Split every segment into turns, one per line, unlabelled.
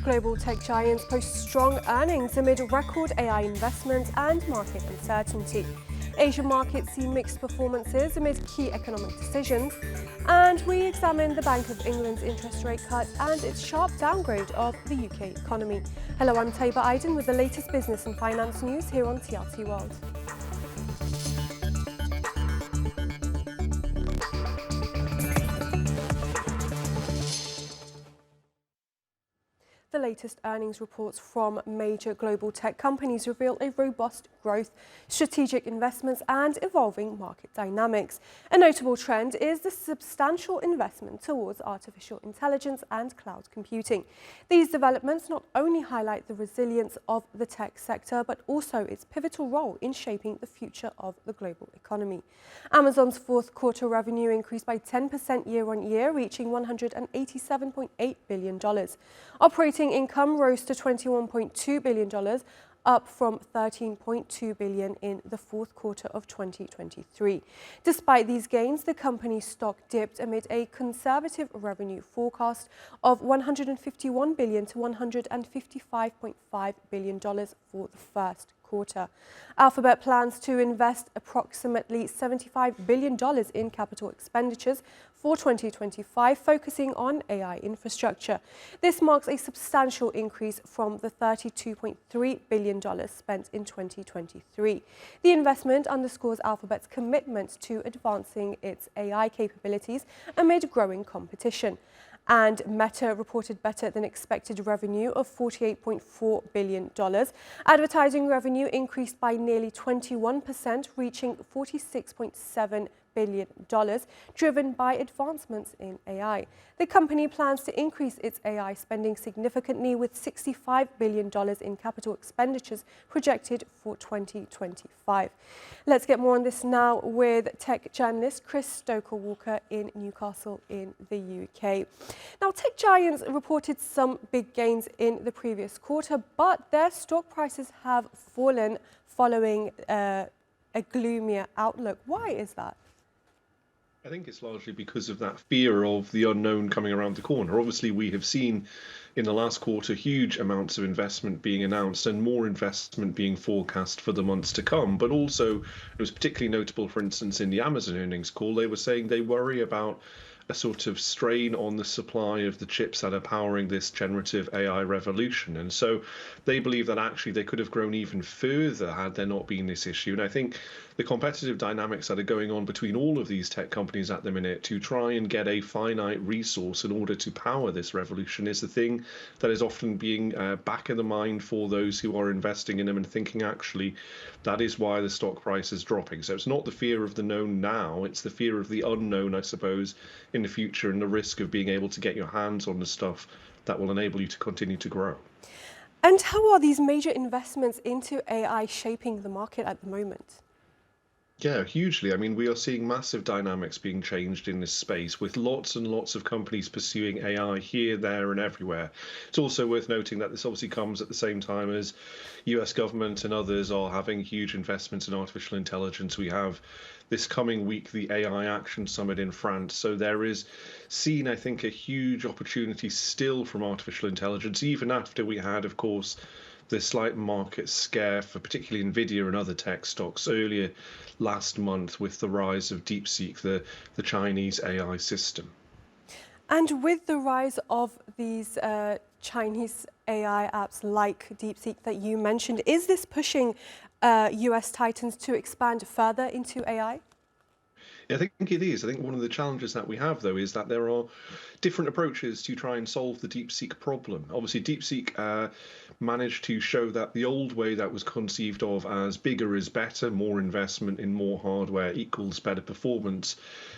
Global tech giants post strong earnings amid record AI investment and market uncertainty. Asian markets see mixed performances amid key economic decisions. And we examine the Bank of England's interest rate cut and its sharp downgrade of the UK economy. Hello, I'm Taiba Aiden with the latest business and finance news here on TRT World. The latest earnings reports from major global tech companies reveal a robust growth, strategic investments and evolving market dynamics. A notable trend is the substantial investment towards artificial intelligence and cloud computing. These developments not only highlight the resilience of the tech sector, but also its pivotal role in shaping the future of the global economy. Amazon's fourth quarter revenue increased by 10% year-on-year, reaching $187.8 billion. Operating income rose to $21.2 billion, up from $13.2 billion in the fourth quarter of 2023. Despite these gains, the company's stock dipped amid a conservative revenue forecast of $151 billion to $155.5 billion for the first quarter. Alphabet plans to invest approximately $75 billion in capital expenditures for 2025, focusing on AI infrastructure. This marks a substantial increase from the $32.3 billion spent in 2023. The investment underscores Alphabet's commitment to advancing its AI capabilities amid growing competition. And Meta reported better than expected revenue of $48.4 billion. Advertising revenue increased by nearly 21%, reaching $46.7 billion, driven by advancements in AI. The company plans to increase its AI spending significantly, with $65 billion in capital expenditures projected for 2025. Let's get more on this now with tech journalist Chris Stoker-Walker in Newcastle in the UK. Now, tech giants reported some big gains in the previous quarter, but their stock prices have fallen following a gloomier outlook. Why is that?
I think it's largely because of that fear of the unknown coming around the corner. Obviously, we have seen in the last quarter huge amounts of investment being announced and more investment being forecast for the months to come. But also, it was particularly notable, for instance, in the Amazon earnings call, they were saying they worry about a sort of strain on the supply of the chips that are powering this generative AI revolution. And so they believe that actually they could have grown even further had there not been this issue. And I think the competitive dynamics that are going on between all of these tech companies at the minute to try and get a finite resource in order to power this revolution is the thing that is often being back in the mind for those who are investing in them and thinking actually that is why the stock price is dropping. So it's not the fear of the known now, it's the fear of the unknown, I suppose, in the future, and the risk of being able to get your hands on the stuff that will enable you to continue to grow.
And how are these major investments into AI shaping the market at the moment?
Yeah, hugely. I mean, we are seeing massive dynamics being changed in this space with lots and lots of companies pursuing AI here, there, and everywhere. It's also worth noting that this obviously comes at the same time as US government and others are having huge investments in artificial intelligence. We have this coming week the AI Action Summit in France. So there is seen, I think, a huge opportunity still from artificial intelligence, even after we had, of course, the slight market scare for particularly Nvidia and other tech stocks earlier last month with the rise of DeepSeek, the Chinese AI system.
And with the rise of these Chinese AI apps like DeepSeek that you mentioned, is this pushing US titans to expand further into AI?
I think it is. I think one of the challenges that we have, though, is that there are different approaches to try and solve the DeepSeek problem. Obviously, DeepSeek managed to show that the old way that was conceived of as bigger is better, more investment in more hardware equals better performance,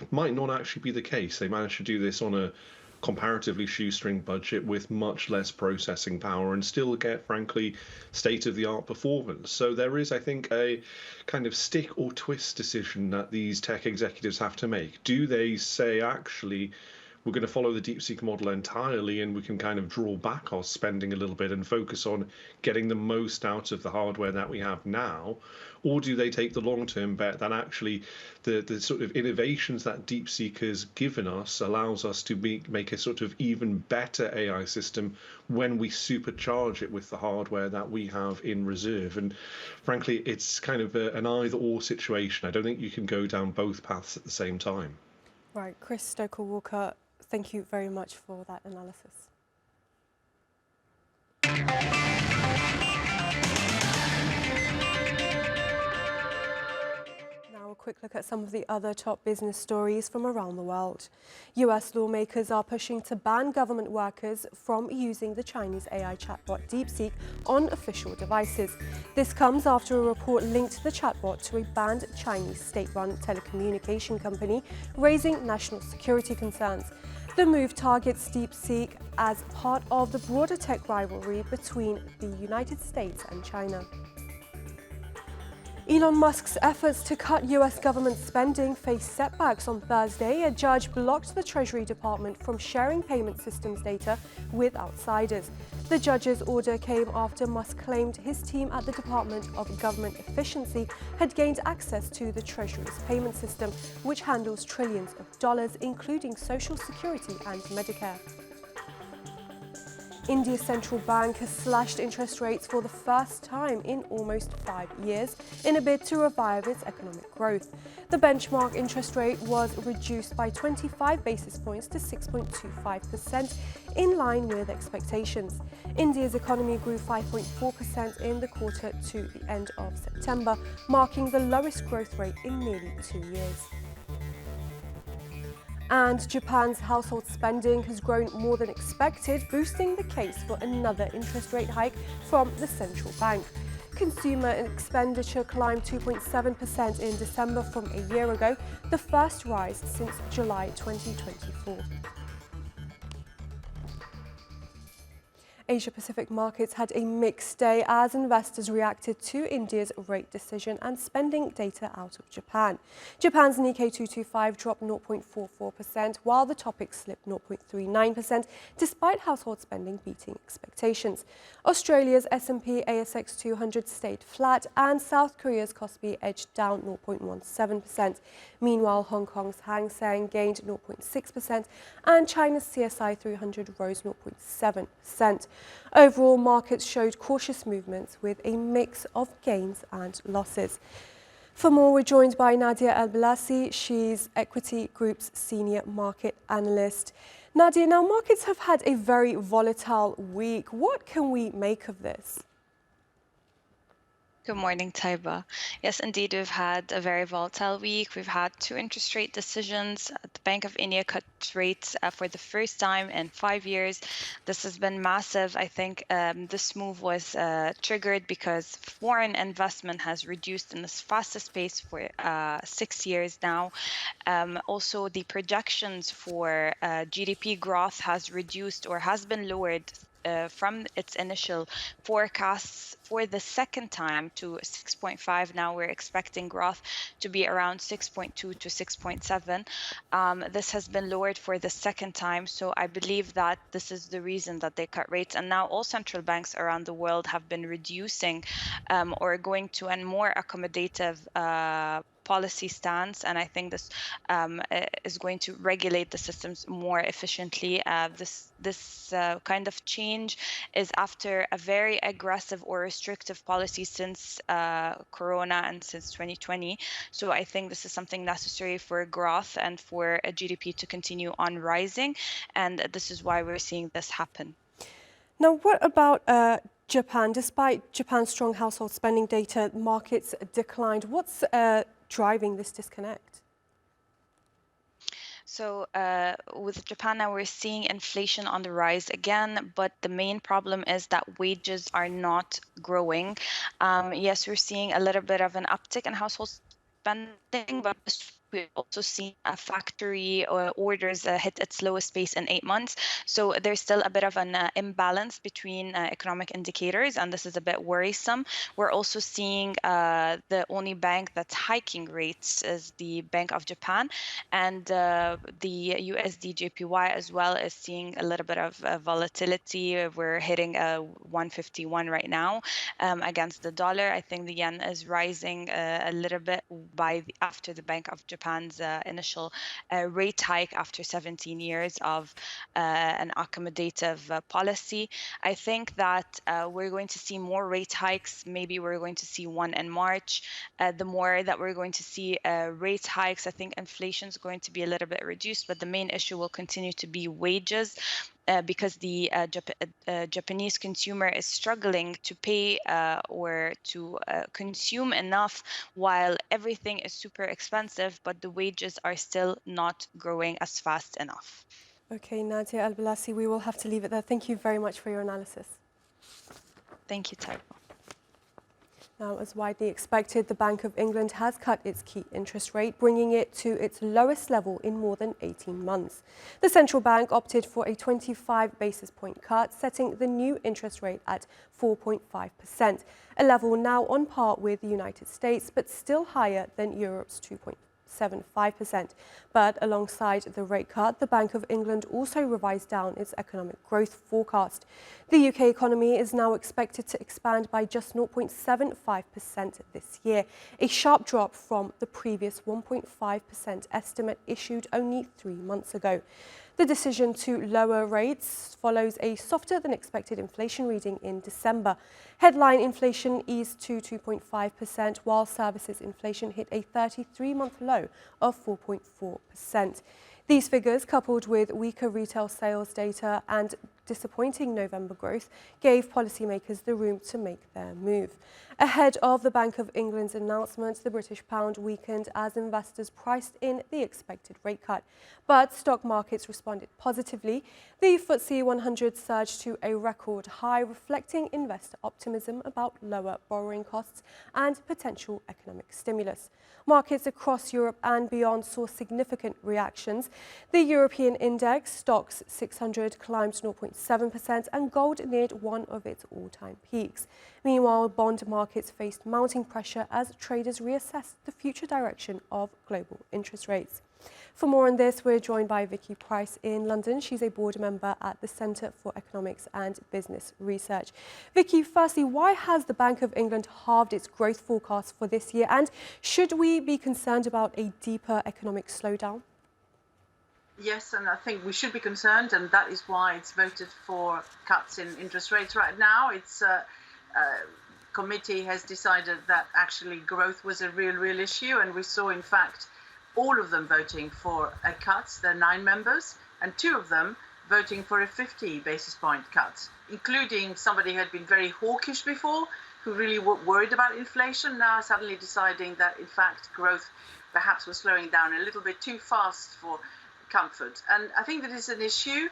might not actually be the case. They managed to do this on a comparatively shoestring budget with much less processing power and still get, frankly, state-of-the-art performance. So there is, I think, a kind of stick or twist decision that these tech executives have to make. Do they say, actually, we're going to follow the DeepSeek model entirely and we can kind of draw back our spending a little bit and focus on getting the most out of the hardware that we have now? Or do they take the long-term bet that actually the sort of innovations that DeepSeek has given us allows us to make a sort of even better AI system when we supercharge it with the hardware that we have in reserve? And frankly, it's kind of an either-or situation. I don't think you can go down both paths at the same time.
Right, Chris Stoker-Walker, thank you very much for that analysis. Now a quick look at some of the other top business stories from around the world. US lawmakers are pushing to ban government workers from using the Chinese AI chatbot DeepSeek on official devices. This comes after a report linked the chatbot to a banned Chinese state-run telecommunication company, raising national security concerns. The move targets DeepSeek as part of the broader tech rivalry between the United States and China. Elon Musk's efforts to cut US government spending faced setbacks on Thursday. A judge blocked the Treasury Department from sharing payment systems data with outsiders. The judge's order came after Musk claimed his team at the Department of Government Efficiency had gained access to the Treasury's payment system, which handles trillions of dollars, including Social Security and Medicare. India's central bank has slashed interest rates for the first time in almost 5 years in a bid to revive its economic growth. The benchmark interest rate was reduced by 25 basis points to 6.25%, in line with expectations. India's economy grew 5.4% in the quarter to the end of September, marking the lowest growth rate in nearly 2 years. And Japan's household spending has grown more than expected, boosting the case for another interest rate hike from the central bank. Consumer expenditure climbed 2.7% in December from a year ago, the first rise since July 2024. Asia-Pacific markets had a mixed day as investors reacted to India's rate decision and spending data out of Japan. Japan's Nikkei 225 dropped 0.44%, while the Topix slipped 0.39%, despite household spending beating expectations. Australia's S&P ASX 200 stayed flat, and South Korea's Kospi edged down 0.17%. Meanwhile, Hong Kong's Hang Seng gained 0.6%, and China's CSI 300 rose 0.7%. Overall, markets showed cautious movements with a mix of gains and losses. For more, we're joined by Nadia El-Balassi. She's Equity Group's senior market analyst. Nadia, now markets have had a very volatile week. What can we make of this?
Good morning, Taiba. Yes, indeed, we've had a very volatile week. We've had 2 interest rate decisions. The Bank of India cut rates for the first time in 5 years. This has been massive. I think this move was triggered because foreign investment has reduced in the fastest pace for 6 years now. Also, the projections for GDP growth has reduced or has been lowered from its initial forecasts for the second time to 6.5. Now we're expecting growth to be around 6.2 to 6.7. This has been lowered for the second time, so I believe that this is the reason that they cut rates. And now all central banks around the world have been reducing or going to a more accommodative policy stance, and I think this is going to regulate the systems more efficiently. This kind of change is after a very aggressive or restrictive policy since Corona and since 2020. So I think this is something necessary for growth and for a GDP to continue on rising, and this is why we're seeing this happen.
Now, what about Japan? Despite Japan's strong household spending data, markets declined. What's driving this disconnect?
So with Japan now, we're seeing inflation on the rise again, but the main problem is that wages are not growing. Yes, we're seeing a little bit of an uptick in household spending, but this we've also seen factory orders hit its lowest pace in 8 months. So there's still a bit of an imbalance between economic indicators, and this is a bit worrisome. We're also seeing the only bank that's hiking rates is the Bank of Japan, and the USD JPY as well is seeing a little bit of volatility. We're hitting 151 right now against the dollar. I think the yen is rising a little bit after the Bank of Japan's initial rate hike after 17 years of an accommodative policy. I think that we're going to see more rate hikes. Maybe we're going to see one in March. The more that we're going to see rate hikes, I think inflation is going to be a little bit reduced, but the main issue will continue to be wages. Because the Japanese consumer is struggling to pay or to consume enough while everything is super expensive, but the wages are still not growing as fast enough.
Okay, Nadia Al-Balassi, we will have to leave it there. Thank you very much for your analysis.
Thank you, Taiwo.
Now, as widely expected, the Bank of England has cut its key interest rate, bringing it to its lowest level in more than 18 months. The central bank opted for a 25 basis point cut, setting the new interest rate at 4.5%, a level now on par with the United States, but still higher than Europe's 2.75%. But alongside the rate cut, the Bank of England also revised down its economic growth forecast. The UK economy is now expected to expand by just 0.75% this year, a sharp drop from the previous 1.5% estimate issued only 3 months ago. The decision to lower rates follows a softer than expected inflation reading in December. Headline inflation eased to 2.5%, while services inflation hit a 33-month low of 4.4%. These figures, coupled with weaker retail sales data and disappointing November growth, gave policymakers the room to make their move. Ahead of the Bank of England's announcement, the British pound weakened as investors priced in the expected rate cut. But stock markets responded positively. The FTSE 100 surged to a record high, reflecting investor optimism about lower borrowing costs and potential economic stimulus. Markets across Europe and beyond saw significant reactions. The European index, Stoxx 600, climbed 0.7% and gold neared one of its all-time peaks. Meanwhile, bond markets faced mounting pressure as traders reassessed the future direction of global interest rates. For more on this, we're joined by Vicky Price in London. She's a board member at the Centre for Economics and Business Research. Vicky, firstly, why has the Bank of England halved its growth forecast for this year? And should we be concerned about a deeper economic slowdown?
Yes, and I think we should be concerned, and that is why it's voted for cuts in interest rates right now. Its committee has decided that actually growth was a real issue, and we saw, in fact, all of them voting for a cut. There are 9 members, and 2 of them voting for a 50 basis point cut, including somebody who had been very hawkish before, who really were worried about inflation, now suddenly deciding that, in fact, growth perhaps was slowing down a little bit too fast for comfort. And I think that is an issue.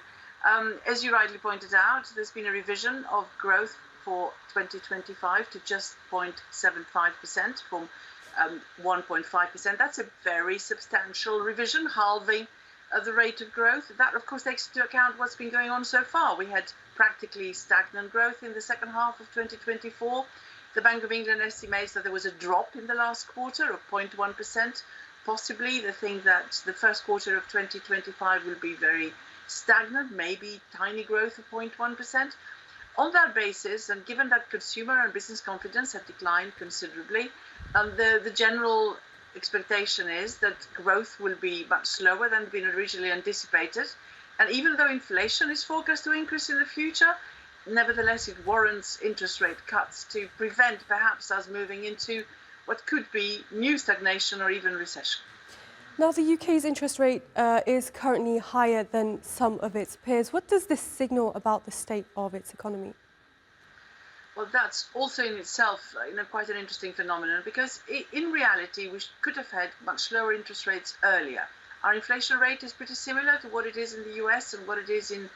As you rightly pointed out, there's been a revision of growth for 2025 to just 0.75% from 1.5%. That's a very substantial revision, halving the rate of growth. That, of course, takes into account what's been going on so far. We had practically stagnant growth in the second half of 2024. The Bank of England estimates that there was a drop in the last quarter of 0.1%. Possibly they think that the first quarter of 2025 will be very stagnant, maybe tiny growth of 0.1%. On that basis, and given that consumer and business confidence have declined considerably, the general expectation is that growth will be much slower than been originally anticipated. And even though inflation is forecast to increase in the future, nevertheless, it warrants interest rate cuts to prevent perhaps us moving into what could be new stagnation or even recession.
Now, the UK's interest rate is currently higher than some of its peers. What does this signal about the state of its economy?
Well, that's also in itself quite an interesting phenomenon, because in reality, we could have had much lower interest rates earlier. Our inflation rate is pretty similar to what it is in the US and what it is in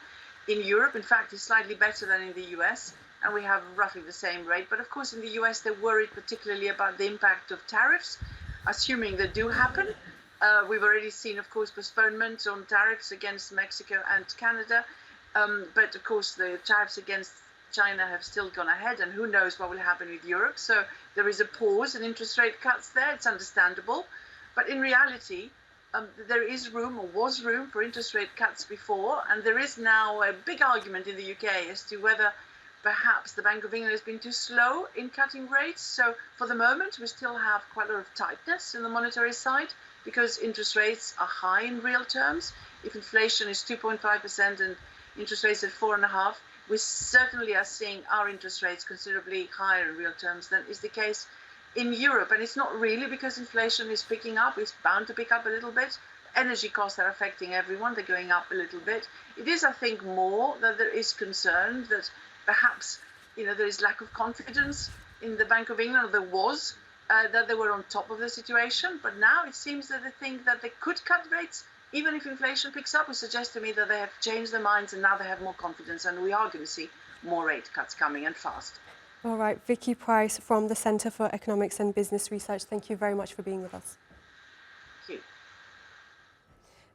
Europe. In fact, it's slightly better than in the US, and we have roughly the same rate. But of course, in the US, they're worried particularly about the impact of tariffs, assuming they do happen. We've already seen, of course, postponement on tariffs against Mexico and Canada. But of course, the tariffs against China have still gone ahead, and who knows what will happen with Europe. So there is a pause in interest rate cuts there. It's understandable. But in reality, there is room, or was room, for interest rate cuts before. And there is now a big argument in the UK as to whether perhaps the Bank of England has been too slow in cutting rates. So for the moment, we still have quite a lot of tightness in the monetary side because interest rates are high in real terms. If inflation is 2.5% and interest rates at 4.5%, we certainly are seeing our interest rates considerably higher in real terms than is the case in Europe. And it's not really because inflation is picking up. It's bound to pick up a little bit. Energy costs are affecting everyone. They're going up a little bit. It is, I think, more that there is concern that perhaps, there is lack of confidence in the Bank of England, or there was, that they were on top of the situation. But now it seems that they think that they could cut rates even if inflation picks up. It suggests to me that they have changed their minds and now they have more confidence, and we are going to see more rate cuts coming, and fast.
All right, Vicky Price from the Centre for Economics and Business Research, thank you very much for being with us.
Thank you.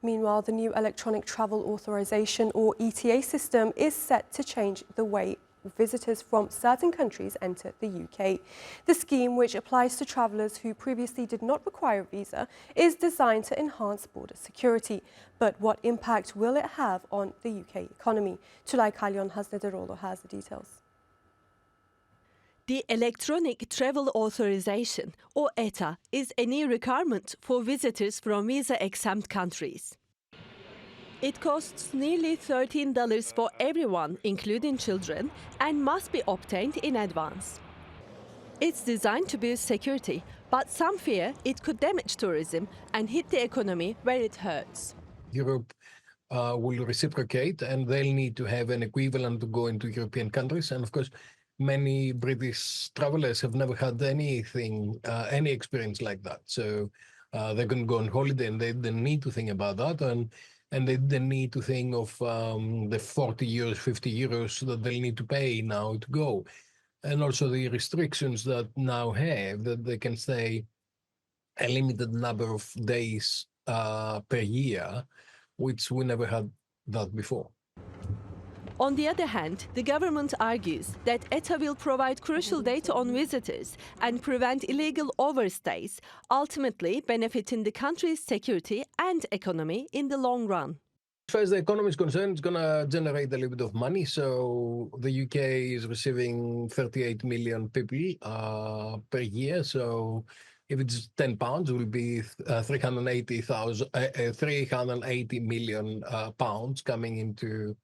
Meanwhile, the new electronic travel authorization, or ETA system, is set to change the way visitors from certain countries enter the UK. The scheme, which applies to travellers who previously did not require a visa, is designed to enhance border security. But what impact will it have on the UK economy? Tulay Kalyon Hasnederoğlu has the details.
The Electronic Travel Authorization, or ETA, is a new requirement for visitors from visa-exempt countries. It costs nearly $13 for everyone, including children, and must be obtained in advance. It's designed to boost security, but some fear it could damage tourism and hit the economy where it hurts.
Europe will reciprocate, and they'll need to have an equivalent to go into European countries. And of course, many British travelers have never had any experience like that. So they're going to go on holiday, and they need to think about that. And they need to think of the 40 euros, 50 euros that they'll need to pay now to go. And also the restrictions that now have, that they can stay a limited number of days per year, which we never had that before.
On the other hand, the government argues that ETA will provide crucial data on visitors and prevent illegal overstays, ultimately benefiting the country's security and economy in the long run.
As far as the economy is concerned, it's going to generate a little bit of money. So the UK is receiving 38 million people per year. So if it's £10, it will be 380 million pounds coming into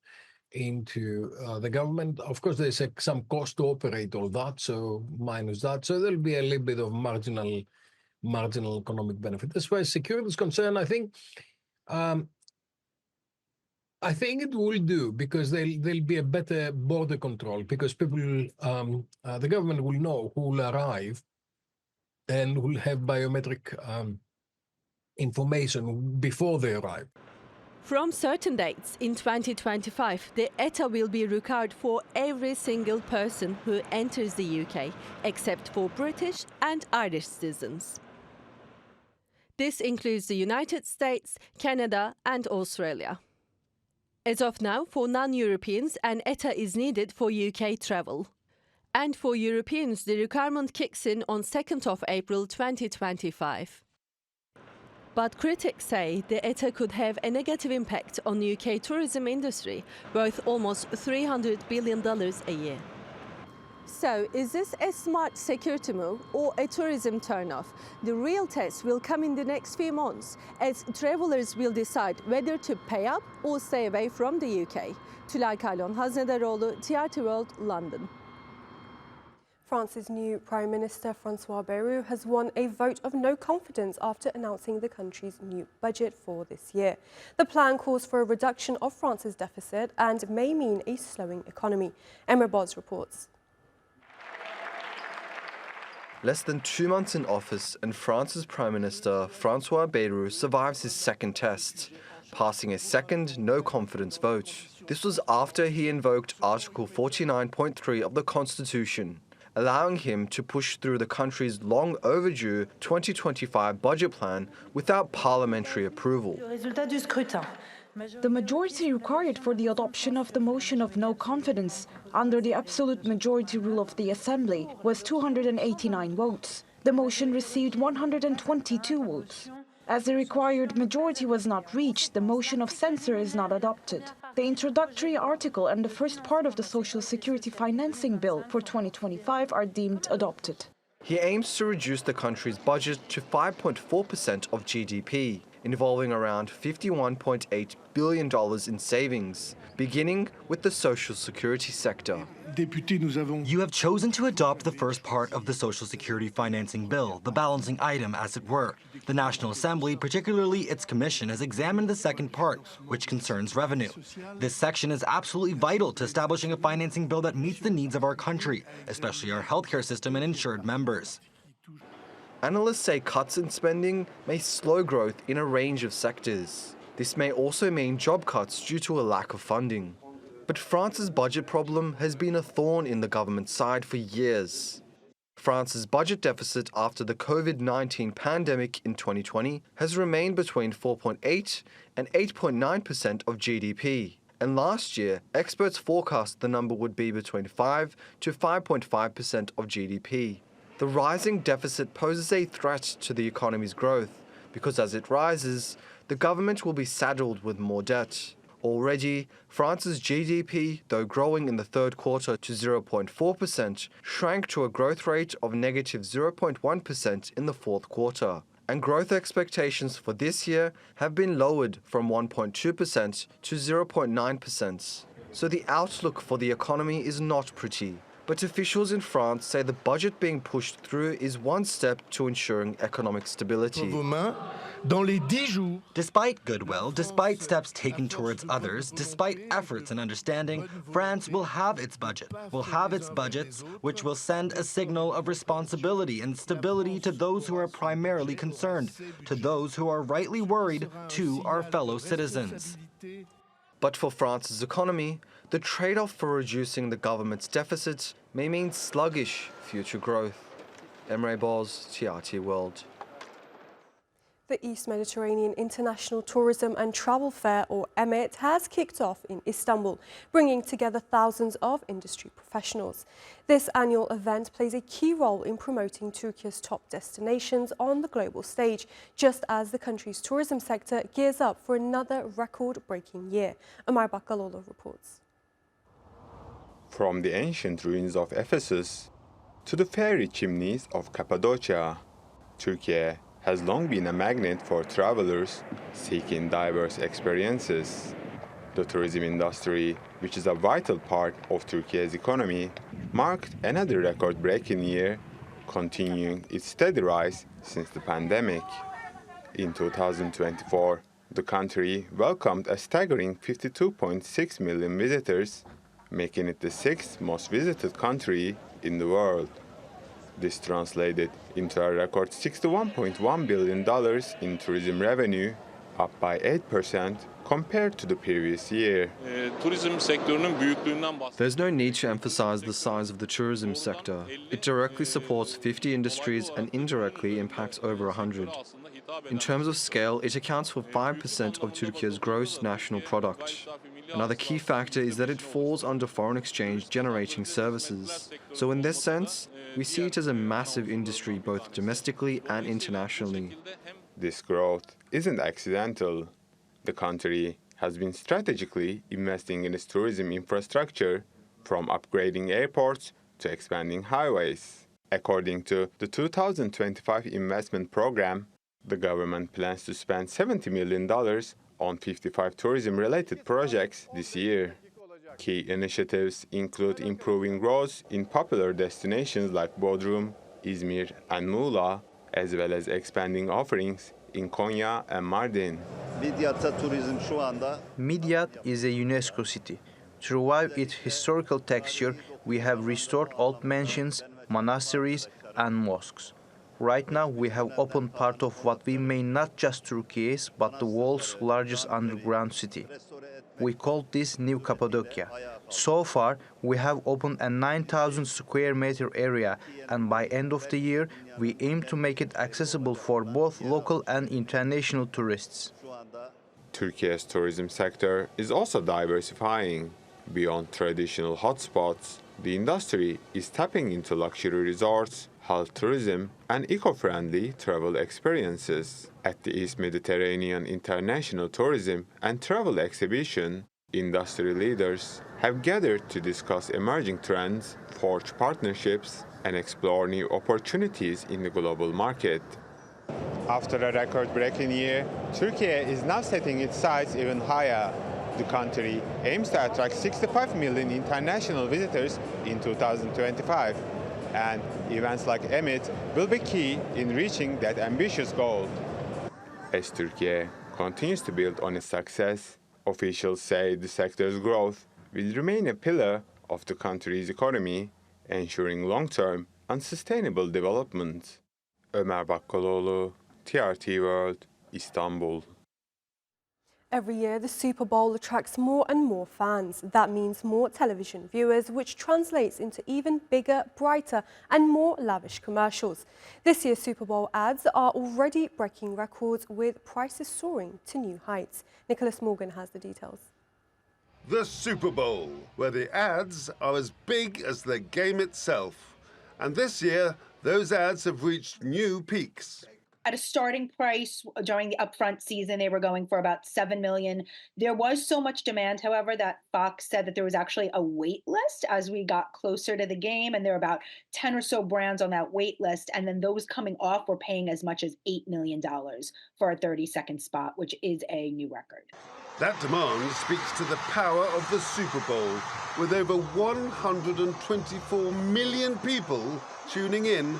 the government. Of course, there's some cost to operate all that, so minus that. So there'll be a little bit of marginal economic benefit. As far as security is concerned, I think it will do, because there'll be a better border control, because people, the government will know who will arrive and will have biometric information before they arrive.
From certain dates in 2025, the ETA will be required for every single person who enters the UK, except for British and Irish citizens. This includes the United States, Canada and Australia. As of now, for non-Europeans, an ETA is needed for UK travel. And for Europeans, the requirement kicks in on 2nd of April 2025. But critics say the ETA could have a negative impact on the UK tourism industry, worth almost $300 billion a year. So, is this a smart security move or a tourism turnoff? The real test will come in the next few months, as travellers will decide whether to pay up or stay away from the UK. Tulay Kalyon Hasnederoğlu, TRT World, London.
France's new Prime Minister, François Bayrou, has won a vote of no confidence after announcing the country's new budget for this year. The plan calls for a reduction of France's deficit and may mean a slowing economy. Emre Boz reports.
Less than 2 months in office, and France's Prime Minister, François Bayrou, survives his second test, passing a second no-confidence vote. This was after he invoked Article 49.3 of the Constitution, allowing him to push through the country's long overdue 2025 budget plan without parliamentary approval.
The majority required for the adoption of the motion of no confidence under the absolute majority rule of the Assembly was 289 votes. The motion received 122 votes. As the required majority was not reached, the motion of censure is not adopted. The introductory article and the first part of the Social Security Financing Bill for 2025 are deemed adopted.
He aims to reduce the country's budget to 5.4% of GDP, involving around $51.8 billion in savings, beginning with the social security sector.
You have chosen to adopt the first part of the Social Security Financing Bill, the balancing item, as it were. The National Assembly, particularly its commission, has examined the second part, which concerns revenue. This section is absolutely vital to establishing a financing bill that meets the needs of our country, especially our healthcare system and insured members.
Analysts say cuts in spending may slow growth in a range of sectors. This may also mean job cuts due to a lack of funding. But France's budget problem has been a thorn in the government's side for years. France's budget deficit after the COVID-19 pandemic in 2020 has remained between 4.8 and 8.9% of GDP. And last year, experts forecast the number would be between 5 to 5.5% of GDP. The rising deficit poses a threat to the economy's growth because as it rises, the government will be saddled with more debt. Already, France's GDP, though growing in the third quarter to 0.4%, shrank to a growth rate of negative 0.1% in the fourth quarter. And growth expectations for this year have been lowered from 1.2% to 0.9%. So the outlook for the economy is not pretty. But officials in France say the budget being pushed through is one step to ensuring economic stability.
Despite goodwill, despite steps taken towards others, despite efforts and understanding, France will have its budget, will have its budgets, which will send a signal of responsibility and stability to those who are primarily concerned, to those who are rightly worried, to our fellow citizens.
But for France's economy, the trade-off for reducing the government's deficit may mean sluggish future growth. Emre Boz, TRT World.
The East Mediterranean International Tourism and Travel Fair, or EMIT, has kicked off in Istanbul, bringing together thousands of industry professionals. This annual event plays a key role in promoting Turkey's top destinations on the global stage, just as the country's tourism sector gears up for another record-breaking year. Ömer Bakkaloğlu reports.
From the ancient ruins of Ephesus to the fairy chimneys of Cappadocia, Turkey has long been a magnet for travelers seeking diverse experiences. The tourism industry, which is a vital part of Turkey's economy, marked another record-breaking year, continuing its steady rise since the pandemic. In 2024, the country welcomed a staggering 52.6 million visitors, making it the sixth most visited country in the world. This translated into a record $61.1 billion in tourism revenue, up by 8% compared to the previous year.
There's no need to emphasize the size of the tourism sector. It directly supports 50 industries and indirectly impacts over 100. In terms of scale, it accounts for 5% of Turkey's gross national product. Another key factor is that it falls under foreign exchange generating services. So in this sense, we see it as a massive industry both domestically and internationally.
This growth isn't accidental. The country has been strategically investing in its tourism infrastructure, from upgrading airports to expanding highways. According to the 2025 investment program, the government plans to spend $70 million on 55 tourism-related projects this year. Key initiatives include improving roads in popular destinations like Bodrum, Izmir, and Muğla, as well as expanding offerings in Konya and Mardin.
Midyat is a UNESCO city. To revive its historical texture, we have restored old mansions, monasteries, and mosques. Right now, we have opened part of what we may not just Turkey is, but the world's largest underground city. We call this New Cappadocia. So far, we have opened a 9,000 square meter area, and by end of the year, we aim to make it accessible for both local and international tourists.
Turkey's tourism sector is also diversifying. Beyond traditional hotspots, the industry is tapping into luxury resorts, health tourism, and eco-friendly travel experiences. At the East Mediterranean International Tourism and Travel Exhibition, industry leaders have gathered to discuss emerging trends, forge partnerships, and explore new opportunities in the global market. After a record-breaking year, Turkey is now setting its sights even higher. The country aims to attract 65 million international visitors in 2025, and events like Emit will be key in reaching that ambitious goal. As Turkey continues to build on its success, officials say the sector's growth will remain a pillar of the country's economy, ensuring long-term and sustainable development. Ömer Bakkaloğlu, TRT World, Istanbul.
Every year, the Super Bowl attracts more and more fans. That means more television viewers, which translates into even bigger, brighter and more lavish commercials. This year's Super Bowl ads are already breaking records, with prices soaring to new heights. Nicholas Morgan has the details.
The Super Bowl, where the ads are as big as the game itself. And this year, those ads have reached new peaks.
At a starting price during the upfront season, they were going for about $7 million. There was so much demand, however, that Fox said that there was actually a wait list as we got closer to the game, and there were about 10 or so brands on that wait list, and then those coming off were paying as much as $8 million for a 30-second spot, which is a new record.
That demand speaks to the power of the Super Bowl, with over 124 million people tuning in.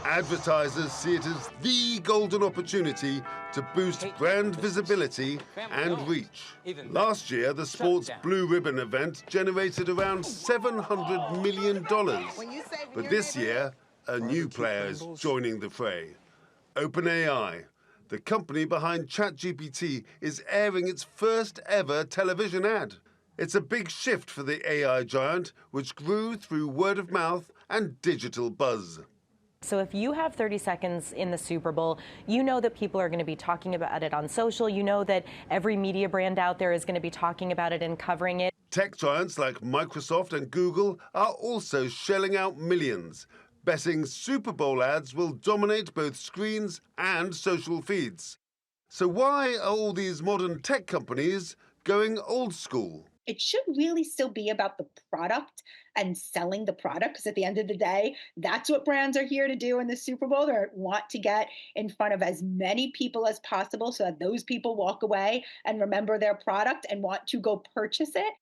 Advertisers see it as the golden opportunity to boost brand visibility and reach. Last year, the sports Blue Ribbon event generated around $700 million. But this year, a new player is joining the fray. OpenAI, the company behind ChatGPT, is airing its first ever television ad. It's a big shift for the AI giant, which grew through word of mouth and digital buzz.
So if you have 30 seconds in the Super Bowl, you know that people are going to be talking about it on social. You know that every media brand out there is going to be talking about it and covering it.
Tech giants like Microsoft and Google are also shelling out millions, betting Super Bowl ads will dominate both screens and social feeds. So why are all these modern tech companies going old school?
It should really still be about the product and selling the product, because at the end of the day, that's what brands are here to do in the Super Bowl. They want to get in front of as many people as possible so that those people walk away and remember their product and want to go purchase it.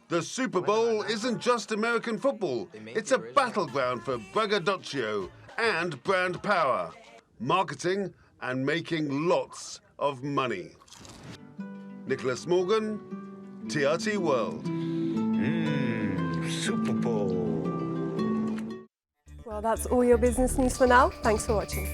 The Super Bowl isn't just American football. It's a battleground for braggadocio and brand power, marketing and making lots of money. Nicholas Morgan, TRT World.
Super Bowl.
Well, that's all your business news for now. Thanks for watching.